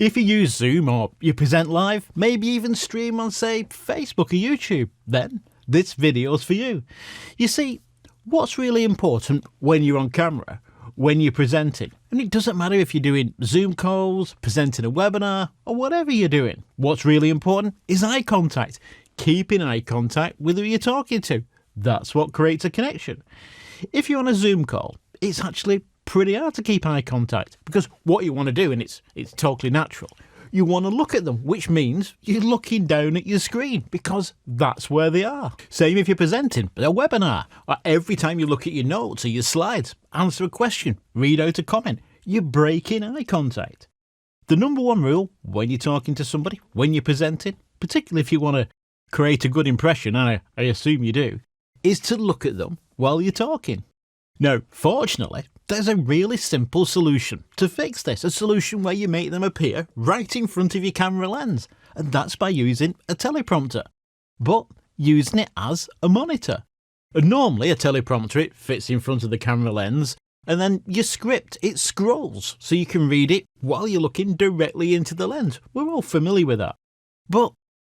If you use Zoom or you present live, maybe even stream on, say, Facebook or YouTube, then this video's for you. You see, what's really important when you're on camera, when you're presenting, and it doesn't matter if you're doing Zoom calls, presenting a webinar, or whatever you're doing, what's really important is eye contact. Keeping eye contact with who you're talking to. That's what creates a connection. If you're on a Zoom call, it's actually pretty hard to keep eye contact because what you want to do, and it's totally natural, you want to look at them, which means you're looking down at your screen because that's where they are. Same if you're presenting a webinar, or every time you look at your notes or your slides, answer a question, read out a comment, you're breaking eye contact. The number one rule when you're talking to somebody, when you're presenting, particularly if you want to create a good impression, and I assume you do, is to look at them while you're talking. Now, fortunately, there's a really simple solution to fix this, a solution where you make them appear right in front of your camera lens, and that's by using a teleprompter, but using it as a monitor. And normally a teleprompter, it fits in front of the camera lens, and then your script, it scrolls, so you can read it while you're looking directly into the lens. We're all familiar with that. But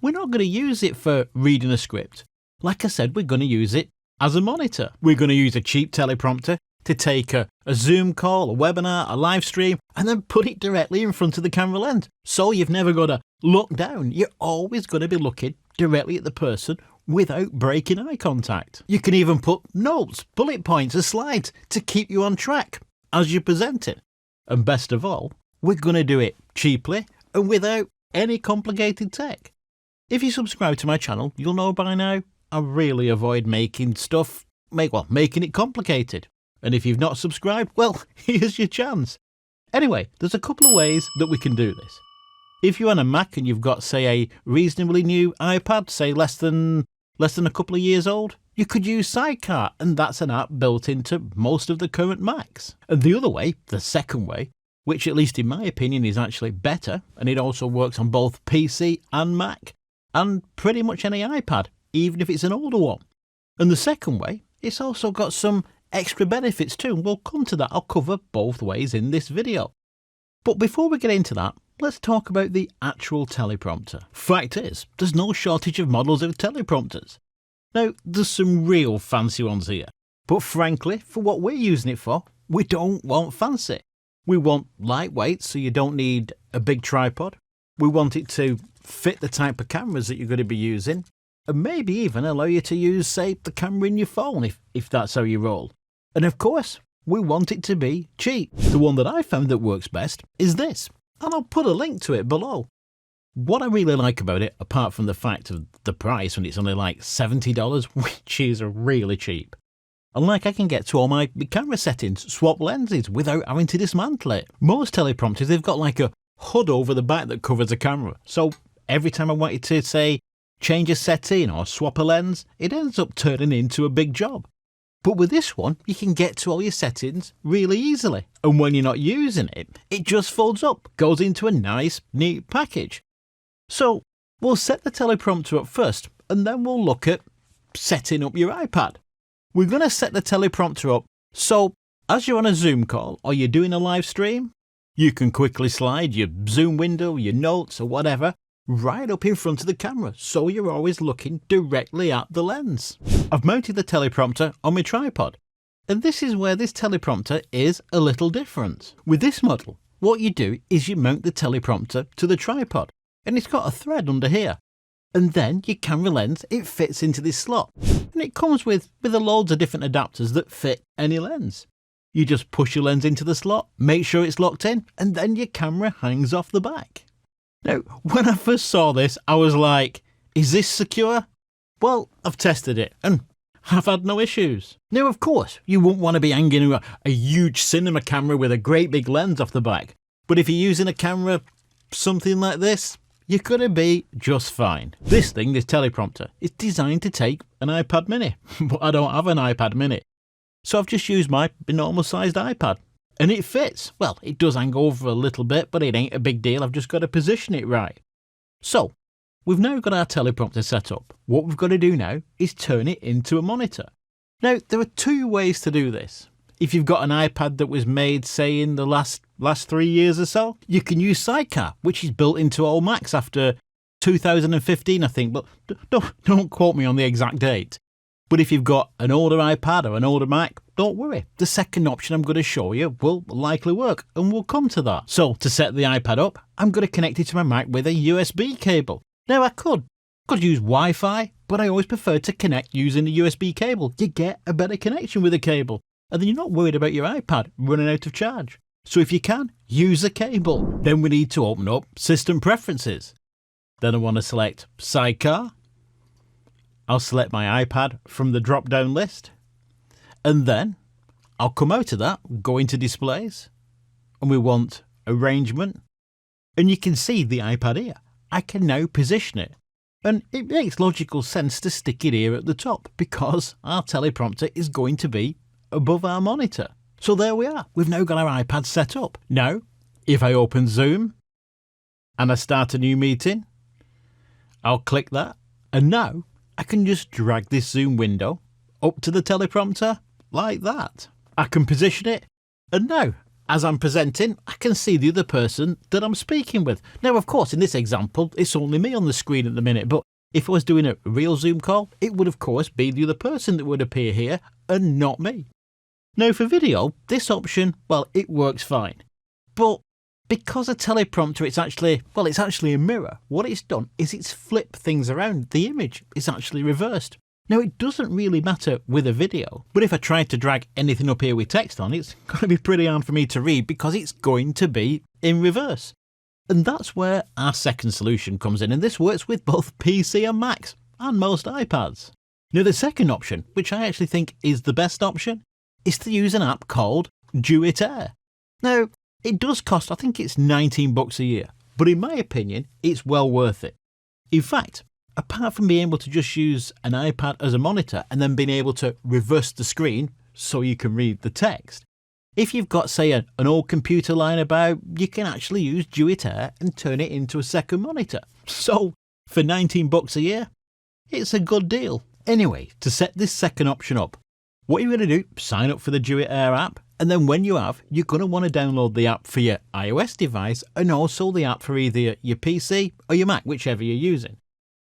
we're not going to use it for reading a script. Like I said, we're going to use it as a monitor. We're going to use a cheap teleprompter to take a Zoom call, a webinar, a live stream, and then put it directly in front of the camera lens. So you've never got to look down. You're always going to be looking directly at the person without breaking eye contact. You can even put notes, bullet points, or slides to keep you on track as you're presenting. And best of all, we're going to do it cheaply and without any complicated tech. If you subscribe to my channel, you'll know by now I really avoid making it complicated. And if you've not subscribed, well, here's your chance. Anyway, there's a couple of ways that we can do this. If you're on a Mac and you've got, say, a reasonably new iPad, say less than a couple of years old, you could use Sidecar, and that's an app built into most of the current Macs. And the other way, the second way, which at least in my opinion is actually better, and it also works on both PC and Mac, and pretty much any iPad, even if it's an older one. And the second way, it's also got some extra benefits too, and we'll come to that. I'll cover both ways in this video. But before we get into that, let's talk about the actual teleprompter. Fact is, there's no shortage of models of teleprompters. Now, there's some real fancy ones here, but frankly, for what we're using it for, we don't want fancy. We want lightweight, so you don't need a big tripod. We want it to fit the type of cameras that you're going to be using, and maybe even allow you to use, say, the camera in your phone if that's how you roll. And of course, we want it to be cheap. The one that I found that works best is this, and I'll put a link to it below. What I really like about it, apart from the fact of the price when it's only like $70, which is really cheap, and like I can get to all my camera settings, swap lenses without having to dismantle it. Most teleprompters, they've got like a hood over the back that covers the camera, so every time I wanted to, say, change a setting or swap a lens, it ends up turning into a big job. But with this one, you can get to all your settings really easily. And when you're not using it, it just folds up, goes into a nice, neat package. So we'll set the teleprompter up first, and then we'll look at setting up your iPad. We're going to set the teleprompter up so as you're on a Zoom call or you're doing a live stream, you can quickly slide your Zoom window, your notes or whatever, right up in front of the camera, so you're always looking directly at the lens. I've mounted the teleprompter on my tripod, and this is where this teleprompter is a little different. With this model, what you do is you mount the teleprompter to the tripod, and it's got a thread under here. And then your camera lens, it fits into this slot, and it comes with a loads of different adapters that fit any lens. You just push your lens into the slot, make sure it's locked in, and then your camera hangs off the back. Now, when I first saw this, I was like, is this secure? Well, I've tested it, and I've had no issues. Now, of course, you wouldn't want to be hanging a huge cinema camera with a great big lens off the back, but if you're using a camera, something like this, you're going to be just fine. This teleprompter, is designed to take an iPad mini, but I don't have an iPad mini. So I've just used my normal sized iPad. And it fits. Well, it does hang over a little bit, but it ain't a big deal. I've just got to position it right. So, we've now got our teleprompter set up. What we've got to do now is turn it into a monitor. Now, there are two ways to do this. If you've got an iPad that was made, say, in the last 3 years or so, you can use Sidecar, which is built into all Macs after 2015, I think, but don't quote me on the exact date. But if you've got an older iPad or an older Mac, don't worry. The second option I'm going to show you will likely work, and we'll come to that. So to set the iPad up, I'm going to connect it to my Mac with a USB cable. Now I could use Wi-Fi, but I always prefer to connect using a USB cable. You get a better connection with a cable, and then you're not worried about your iPad running out of charge. So if you can, use a cable. Then we need to open up System Preferences. Then I want to select Sidecar. I'll select my iPad from the drop-down list. And then I'll come out of that, go into Displays, and we want Arrangement. And you can see the iPad here. I can now position it. And it makes logical sense to stick it here at the top because our teleprompter is going to be above our monitor. So there we are. We've now got our iPad set up. Now, if I open Zoom and I start a new meeting, I'll click that. And now I can just drag this Zoom window up to the teleprompter like that. I can position it. And now, as I'm presenting, I can see the other person that I'm speaking with. Now, of course, in this example, it's only me on the screen at the minute, but if I was doing a real Zoom call, it would, of course, be the other person that would appear here and not me. Now, for video, this option, well, it works fine. But because a teleprompter, it's actually a mirror. What it's done is it's flipped things around. The image is actually reversed. Now, it doesn't really matter with a video, but if I tried to drag anything up here with text on, it's going to be pretty hard for me to read because it's going to be in reverse. And that's where our second solution comes in, and this works with both PC and Macs, and most iPads. Now, the second option, which I actually think is the best option, is to use an app called Duet Air. Now, it does cost, I think it's $19 a year, but in my opinion, it's well worth it. In fact, apart from being able to just use an iPad as a monitor and then being able to reverse the screen so you can read the text, if you've got, say, an old computer lying about, you can actually use Duet Air and turn it into a second monitor. So, for $19 a year, it's a good deal. Anyway, to set this second option up, what you're going to do, sign up for the Duet Air app, and then when you have, you're going to want to download the app for your iOS device and also the app for either your PC or your Mac, whichever you're using.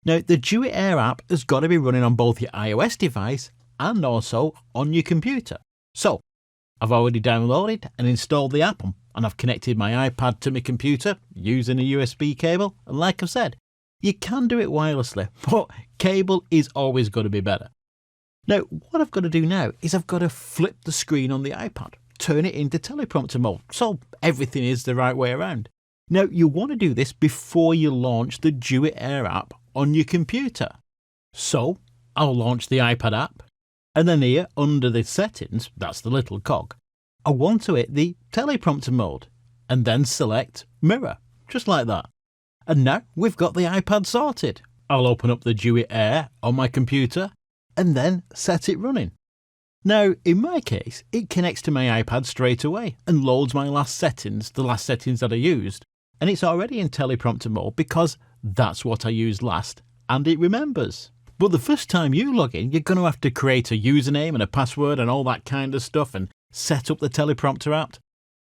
Now, the Duet Air app has got to be running on both your iOS device and also on your computer. So, I've already downloaded and installed the app, and I've connected my iPad to my computer using a USB cable. And like I've said, you can do it wirelessly, but cable is always going to be better. Now, what I've got to do now is I've got to flip the screen on the iPad, turn it into teleprompter mode, so everything is the right way around. Now, you want to do this before you launch the Duet Air app on your computer. So, I'll launch the iPad app, and then here, under the settings, that's the little cog, I want to hit the teleprompter mode, and then select mirror, just like that. And now, we've got the iPad sorted. I'll open up the Duet Air on my computer, and then set it running. Now, in my case, it connects to my iPad straight away and loads my last settings, the last settings that I used, and it's already in teleprompter mode because that's what I used last, and it remembers. But the first time you log in, you're going to have to create a username and a password and all that kind of stuff and set up the teleprompter app.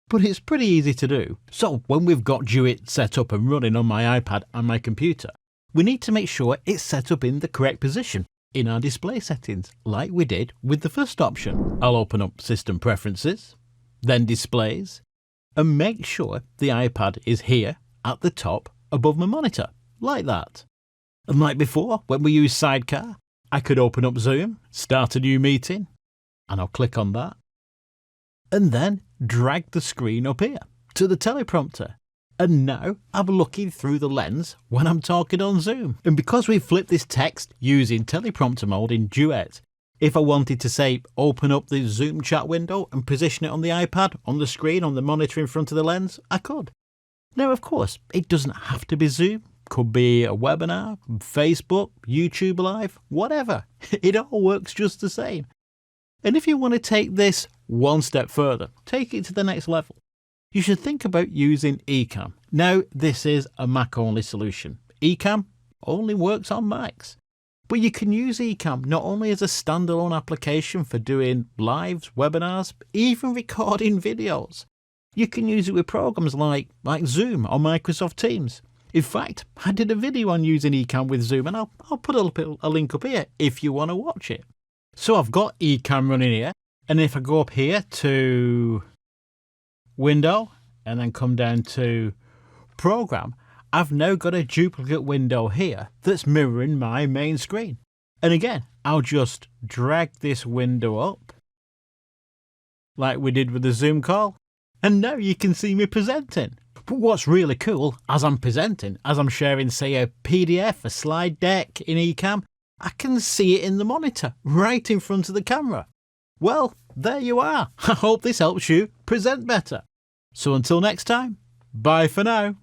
But it's pretty easy to do. So when we've got Duet set up and running on my iPad and my computer, we need to make sure it's set up in the correct position in our display settings, like we did with the first option. I'll open up System Preferences, then Displays, and make sure the iPad is here at the top above my monitor, like that. And like before, when we use Sidecar, I could open up Zoom, start a new meeting, and I'll click on that, and then drag the screen up here to the teleprompter. And now I'm looking through the lens when I'm talking on Zoom. And because we've flipped this text using teleprompter mode in Duet, if I wanted to, say, open up the Zoom chat window and position it on the iPad, on the screen, on the monitor in front of the lens, I could. Now, of course, it doesn't have to be Zoom. Could be a webinar, Facebook, YouTube Live, whatever. It all works just the same. And if you want to take this one step further, take it to the next level, you should think about using Ecamm. Now, this is a Mac-only solution. Ecamm only works on Macs. But you can use Ecamm not only as a standalone application for doing lives, webinars, even recording videos. You can use it with programs like Zoom or Microsoft Teams. In fact, I did a video on using Ecamm with Zoom, and I'll put a link up here if you want to watch it. So I've got Ecamm running here, and if I go up here to Window and then come down to Program, I've now got a duplicate window here that's mirroring my main screen. And again, I'll just drag this window up like we did with the Zoom call, and now you can see me presenting. But what's really cool, as I'm presenting, as I'm sharing, say, a PDF, a slide deck in Ecamm, I can see it in the monitor, right in front of the camera. Well, there you are. I hope this helps you present better. So until next time, bye for now.